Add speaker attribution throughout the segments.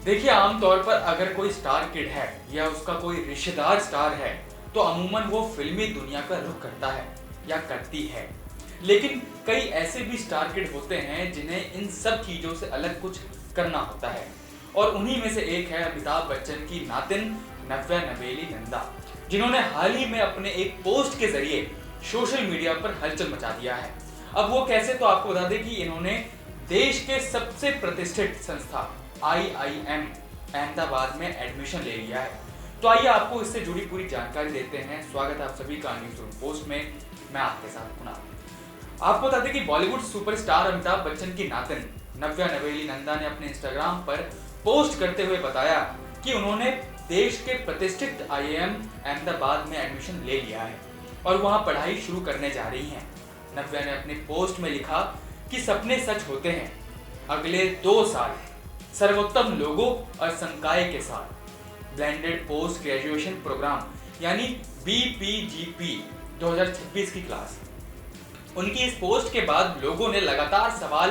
Speaker 1: देखिए, आमतौर पर अगर कोई स्टार किड है या उसका कोई रिश्तेदार स्टार है तो अमूमन वो फिल्मी दुनिया का रुख करता है या करती है। लेकिन कई ऐसे भी स्टार किड होते हैं जिन्हें इन सब चीज़ों से अलग कुछ करना होता है, और उन्हीं में से एक है अमिताभ बच्चन की नातिन नव्या नवेली नंदा, जिन्होंने हाल ही में अपने एक पोस्ट के जरिए सोशल मीडिया पर हलचल मचा दिया है। अब वो कैसे, तो आपको बता दें कि इन्होंने देश के सबसे प्रतिष्ठित संस्था IIM अहमदाबाद में एडमिशन ले लिया है। तो आइए आपको इससे जुड़ी पूरी जानकारी देते हैं। स्वागत है आप सभी का न्यूज़ रूम पोस्ट में। मैं आपके साथ कुणाल। आपको बता दें कि बॉलीवुड सुपरस्टार अमिताभ बच्चन की नातिन नव्या नवेली नंदा ने अपने इंस्टाग्राम पर पोस्ट करते हुए बताया कि उन्होंने देश के प्रतिष्ठित IIM अहमदाबाद में एडमिशन ले लिया है और वहां पढ़ाई शुरू करने जा रही हैं। नव्या ने अपने पोस्ट में लिखा कि सपने सच होते हैं, अगले 2 साल सर्वोत्तम लोगों और संकाय के साथ ब्लेंडेड पोस्ट ग्रेजुएशन प्रोग्राम यानी BPGP 2026 की क्लास। उनकी इस पोस्ट के बाद लोगों ने लगातार सवाल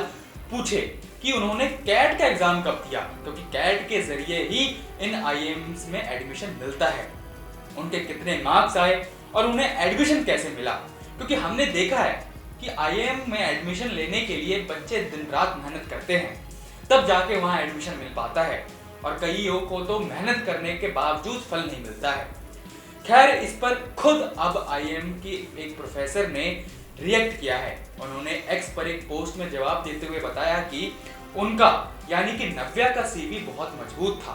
Speaker 1: पूछे कि उन्होंने कैट का एग्जाम कब दिया, क्योंकि कैट के जरिए ही इन IIMs में एडमिशन मिलता है। उनके कितने मार्क्स आए और उन्हें एडमिशन कैसे मिला, क्योंकि हमने देखा है कि IIM में एडमिशन लेने के लिए बच्चे दिन रात मेहनत करते हैं, तब जाके वहां एडमिशन मिल पाता है, और कईयों को तो मेहनत करने के बावजूद फल नहीं मिलता है। खैर, इस पर खुद अब IIM की एक प्रोफेसर ने रिएक्ट किया है। उन्होंने X पर एक पोस्ट में जवाब देते हुए बताया कि उनका यानी कि नव्या का CV बहुत मजबूत था।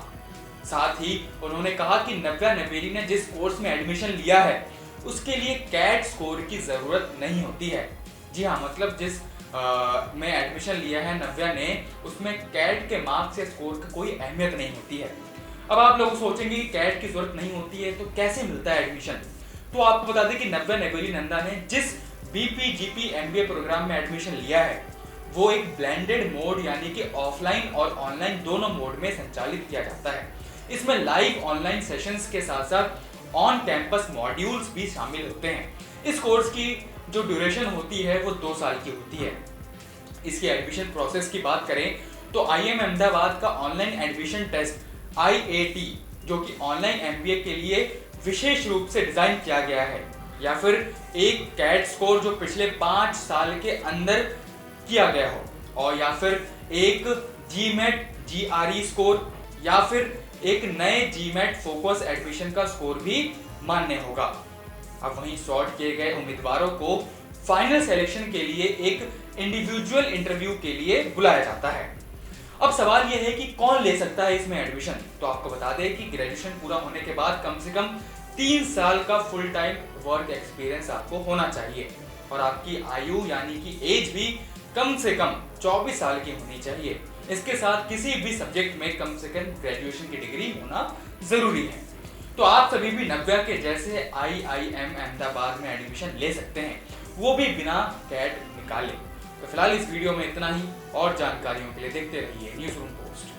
Speaker 1: साथ ही उन्होंने कहा कि नव्या नवेली ने जिस कोर्स में एडमिशन लिया है उसके लिए कैट स्कोर की जरूरत नहीं होती है। जी हाँ, मतलब जिस में एडमिशन लिया है नव्या ने, उसमें कैट के मार्क्स या स्कोर की कोई अहमियत नहीं होती है। अब आप लोग सोचेंगे कि कैट की जरूरत नहीं होती है तो कैसे मिलता है एडमिशन। तो आपको बता दें कि नव्या नवेली नंदा ने जिस BPGP MBA प्रोग्राम में एडमिशन लिया है वो एक ब्लेंडेड मोड यानी कि ऑफलाइन और ऑनलाइन दोनों मोड में संचालित किया जाता है। इसमें लाइव ऑनलाइन सेशंस के साथ साथ ऑन कैंपस मॉड्यूल्स भी शामिल होते हैं। इस कोर्स की जो ड्यूरेशन होती है वो 2 साल की होती है। इसकी एडमिशन प्रोसेस की बात करें तो IIM अहमदाबाद का ऑनलाइन एडमिशन टेस्ट IAT, जो कि ऑनलाइन MBA के लिए विशेष रूप से डिजाइन किया गया है, या फिर एक कैट स्कोर जो पिछले 5 साल के अंदर किया गया हो, और या फिर एक GMAT GRE स्कोर, या फिर एक नए GMAT फोकस एडमिशन का स्कोर भी मान्य होगा। अब वहीं सॉर्ट किए गए उम्मीदवारों को फाइनल सिलेक्शन के लिए एक इंडिविजुअल इंटरव्यू के लिए बुलाया जाता है। अब सवाल यह है कि कौन ले सकता है इसमें एडमिशन। तो आपको बता दें कि ग्रेजुएशन पूरा होने के बाद कम से कम 3 साल का फुल टाइम वर्क एक्सपीरियंस आपको होना चाहिए, और आपकी आयु यानी कि एज भी कम से कम 24 साल की होनी चाहिए। इसके साथ किसी भी सब्जेक्ट में कम से कम ग्रेजुएशन की डिग्री होना जरूरी है। तो आप सभी भी नव्या के जैसे IIM अहमदाबाद में एडमिशन ले सकते हैं, वो भी बिना कैट निकाले। तो फिलहाल इस वीडियो में इतना ही, और जानकारियों के लिए देखते रहिए न्यूज़ रूम पोस्ट।